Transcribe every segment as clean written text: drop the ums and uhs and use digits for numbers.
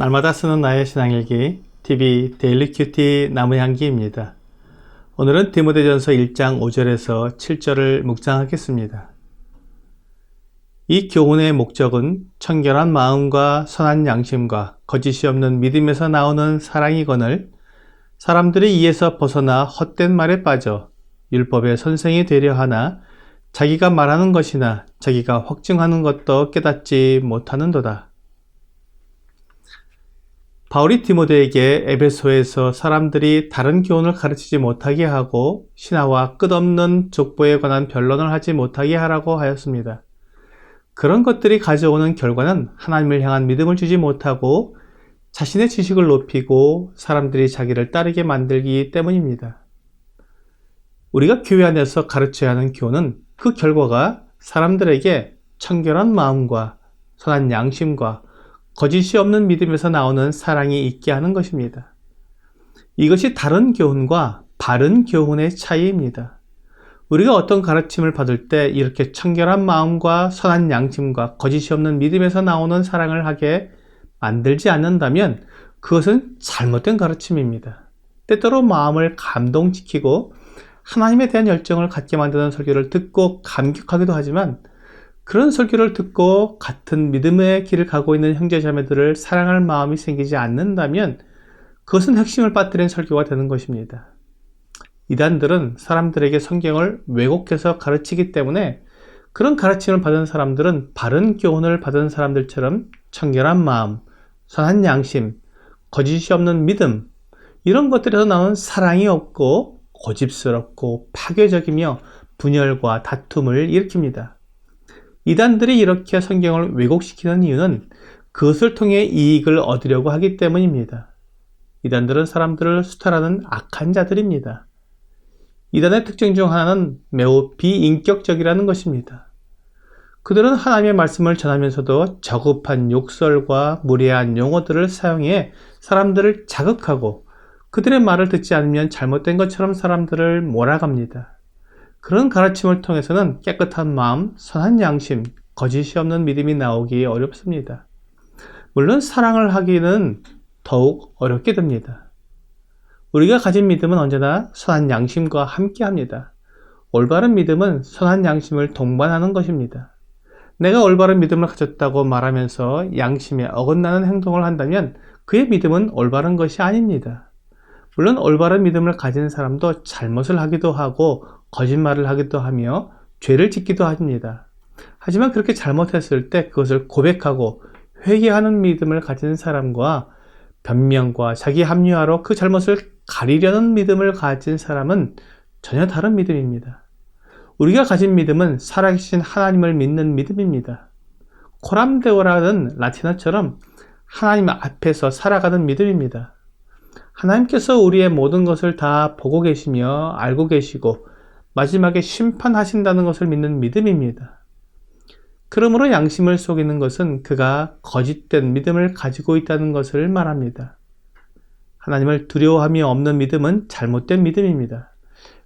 날마다 쓰는 나의 신앙일기 TV 데일리 큐티 나무향기입니다. 오늘은 디모데전서 1장 5절에서 7절을 묵상하겠습니다. 이 교훈의 목적은 청결한 마음과 선한 양심과 거짓이 없는 믿음에서 나오는 사랑이거늘 사람들이 이에서 벗어나 헛된 말에 빠져 율법의 선생이 되려 하나 자기가 말하는 것이나 자기가 확증하는 것도 깨닫지 못하는도다. 바울이 디모데에게 에베소에서 사람들이 다른 교훈을 가르치지 못하게 하고 신화와 끝없는 족보에 관한 변론을 하지 못하게 하라고 하였습니다. 그런 것들이 가져오는 결과는 하나님을 향한 믿음을 주지 못하고 자신의 지식을 높이고 사람들이 자기를 따르게 만들기 때문입니다. 우리가 교회 안에서 가르쳐야 하는 교훈은 그 결과가 사람들에게 청결한 마음과 선한 양심과 거짓이 없는 믿음에서 나오는 사랑이 있게 하는 것입니다. 이것이 다른 교훈과 바른 교훈의 차이입니다. 우리가 어떤 가르침을 받을 때 이렇게 청결한 마음과 선한 양심과 거짓이 없는 믿음에서 나오는 사랑을 하게 만들지 않는다면 그것은 잘못된 가르침입니다. 때때로 마음을 감동시키고 하나님에 대한 열정을 갖게 만드는 설교를 듣고 감격하기도 하지만 그런 설교를 듣고 같은 믿음의 길을 가고 있는 형제자매들을 사랑할 마음이 생기지 않는다면 그것은 핵심을 빠뜨린 설교가 되는 것입니다. 이단들은 사람들에게 성경을 왜곡해서 가르치기 때문에 그런 가르침을 받은 사람들은 바른 교훈을 받은 사람들처럼 청결한 마음, 선한 양심, 거짓이 없는 믿음 이런 것들에서 나오는 사랑이 없고 고집스럽고 파괴적이며 분열과 다툼을 일으킵니다. 이단들이 이렇게 성경을 왜곡시키는 이유는 그것을 통해 이익을 얻으려고 하기 때문입니다. 이단들은 사람들을 수탈하는 악한 자들입니다. 이단의 특징 중 하나는 매우 비인격적이라는 것입니다. 그들은 하나님의 말씀을 전하면서도 저급한 욕설과 무례한 용어들을 사용해 사람들을 자극하고 그들의 말을 듣지 않으면 잘못된 것처럼 사람들을 몰아갑니다. 그런 가르침을 통해서는 깨끗한 마음, 선한 양심, 거짓이 없는 믿음이 나오기 어렵습니다. 물론 사랑을 하기는 더욱 어렵게 됩니다. 우리가 가진 믿음은 언제나 선한 양심과 함께 합니다. 올바른 믿음은 선한 양심을 동반하는 것입니다. 내가 올바른 믿음을 가졌다고 말하면서 양심에 어긋나는 행동을 한다면 그의 믿음은 올바른 것이 아닙니다. 물론 올바른 믿음을 가진 사람도 잘못을 하기도 하고 거짓말을 하기도 하며 죄를 짓기도 합니다. 하지만 그렇게 잘못했을 때 그것을 고백하고 회개하는 믿음을 가진 사람과 변명과 자기 합리화로 그 잘못을 가리려는 믿음을 가진 사람은 전혀 다른 믿음입니다. 우리가 가진 믿음은 살아계신 하나님을 믿는 믿음입니다. 코람데오라는 라틴어처럼 하나님 앞에서 살아가는 믿음입니다. 하나님께서 우리의 모든 것을 다 보고 계시며 알고 계시고 마지막에 심판하신다는 것을 믿는 믿음입니다. 그러므로 양심을 속이는 것은 그가 거짓된 믿음을 가지고 있다는 것을 말합니다. 하나님을 두려워함이 없는 믿음은 잘못된 믿음입니다.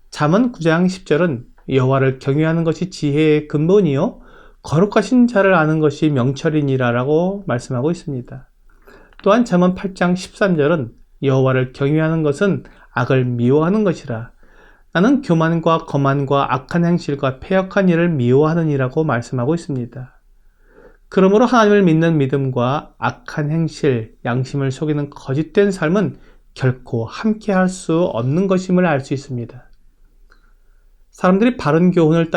잠언 9장 10절은 여호와를 경외하는 것이 지혜의 근본이요 거룩하신 자를 아는 것이 명철이니라라고 말씀하고 있습니다. 또한 잠언 8장 13절은 여호와를 경외하는 것은 악을 미워하는 것이라 나는 교만과 거만과 악한 행실과 패역한 일을 미워하느니라고 말씀하고 있습니다. 그러므로 하나님을 믿는 믿음과 악한 행실, 양심을 속이는 거짓된 삶은 결코 함께 할 수 없는 것임을 알 수 있습니다. 사람들이 바른 교훈을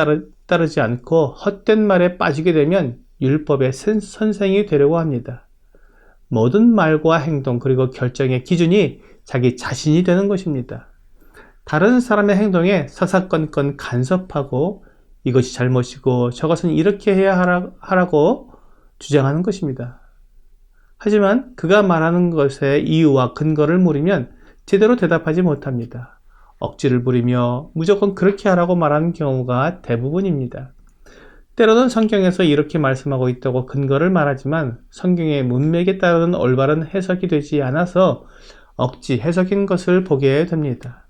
따르지 않고 헛된 말에 빠지게 되면 율법의 선생이 되려고 합니다. 모든 말과 행동 그리고 결정의 기준이 자기 자신이 되는 것입니다. 다른 사람의 행동에 사사건건 간섭하고 이것이 잘못이고 저것은 이렇게 해야 하라고 주장하는 것입니다. 하지만 그가 말하는 것의 이유와 근거를 물으면 제대로 대답하지 못합니다. 억지를 부리며 무조건 그렇게 하라고 말하는 경우가 대부분입니다. 때로는 성경에서 이렇게 말씀하고 있다고 근거를 말하지만 성경의 문맥에 따르는 올바른 해석이 되지 않아서 억지 해석인 것을 보게 됩니다.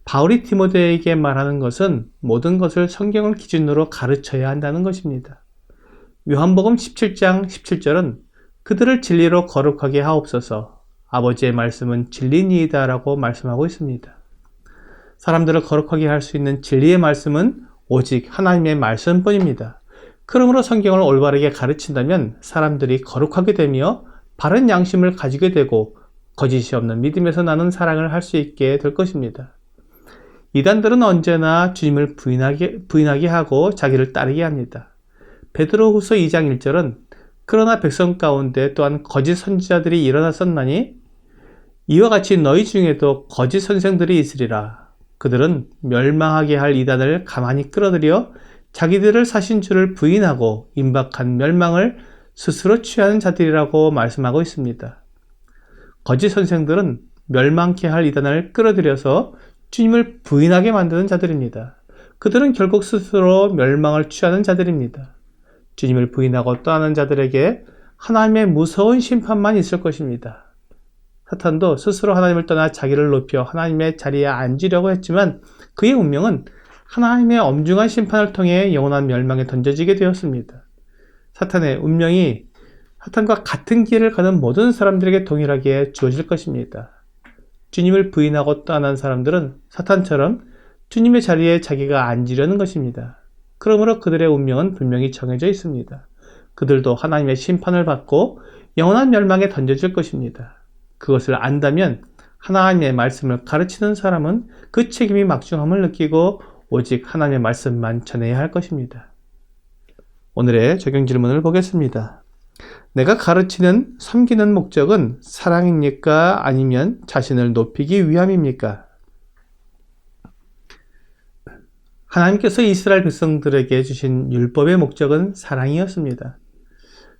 바울이 디모데에게 말하는 것은 모든 것을 성경을 기준으로 가르쳐야 한다는 것입니다. 요한복음 17장 17절은 그들을 진리로 거룩하게 하옵소서. 아버지의 말씀은 진리니이다 라고 말씀하고 있습니다. 사람들을 거룩하게 할 수 있는 진리의 말씀은 오직 하나님의 말씀뿐입니다. 그러므로 성경을 올바르게 가르친다면 사람들이 거룩하게 되며 바른 양심을 가지게 되고 거짓이 없는 믿음에서 나는 사랑을 할 수 있게 될 것입니다. 이단들은 언제나 주님을 부인하게 하고 자기를 따르게 합니다. 베드로후서 2장 1절은 그러나 백성 가운데 또한 거짓 선지자들이 일어났었나니 이와 같이 너희 중에도 거짓 선생들이 있으리라. 그들은 멸망하게 할 이단을 가만히 끌어들여 자기들을 사신 주를 부인하고 임박한 멸망을 스스로 취하는 자들이라고 말씀하고 있습니다. 거짓 선생들은 멸망케 할 이단을 끌어들여서 주님을 부인하게 만드는 자들입니다. 그들은 결국 스스로 멸망을 취하는 자들입니다. 주님을 부인하고 떠나는 자들에게 하나님의 무서운 심판만 있을 것입니다. 사탄도 스스로 하나님을 떠나 자기를 높여 하나님의 자리에 앉으려고 했지만 그의 운명은 하나님의 엄중한 심판을 통해 영원한 멸망에 던져지게 되었습니다. 사탄의 운명이 사탄과 같은 길을 가는 모든 사람들에게 동일하게 주어질 것입니다. 주님을 부인하고 떠난 사람들은 사탄처럼 주님의 자리에 자기가 앉으려는 것입니다. 그러므로 그들의 운명은 분명히 정해져 있습니다. 그들도 하나님의 심판을 받고 영원한 멸망에 던져질 것입니다. 그것을 안다면 하나님의 말씀을 가르치는 사람은 그 책임이 막중함을 느끼고 오직 하나님의 말씀만 전해야 할 것입니다. 오늘의 적용 질문을 보겠습니다. 내가 가르치는, 섬기는 목적은 사랑입니까? 아니면 자신을 높이기 위함입니까? 하나님께서 이스라엘 백성들에게 주신 율법의 목적은 사랑이었습니다.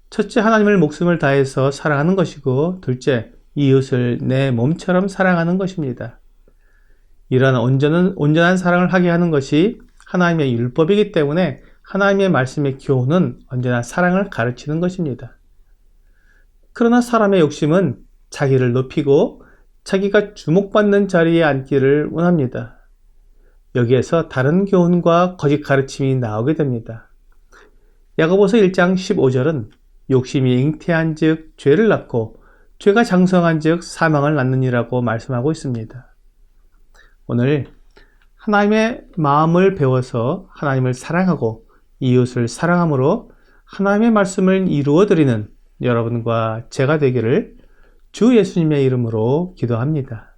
첫째, 하나님을 목숨을 다해서 사랑하는 것이고, 둘째, 이웃을 내 몸처럼 사랑하는 것입니다. 이러한 온전한 사랑을 하게 하는 것이 하나님의 율법이기 때문에 하나님의 말씀의 교훈은 언제나 사랑을 가르치는 것입니다. 그러나 사람의 욕심은 자기를 높이고 자기가 주목받는 자리에 앉기를 원합니다. 여기에서 다른 교훈과 거짓 가르침이 나오게 됩니다. 야고보서 1장 15절은 욕심이 잉태한 즉 죄를 낳고 죄가 장성한 즉 사망을 낳느니라고 말씀하고 있습니다. 오늘 하나님의 마음을 배워서 하나님을 사랑하고 이웃을 사랑함으로 하나님의 말씀을 이루어드리는 여러분과 제가 되기를 주 예수님의 이름으로 기도합니다.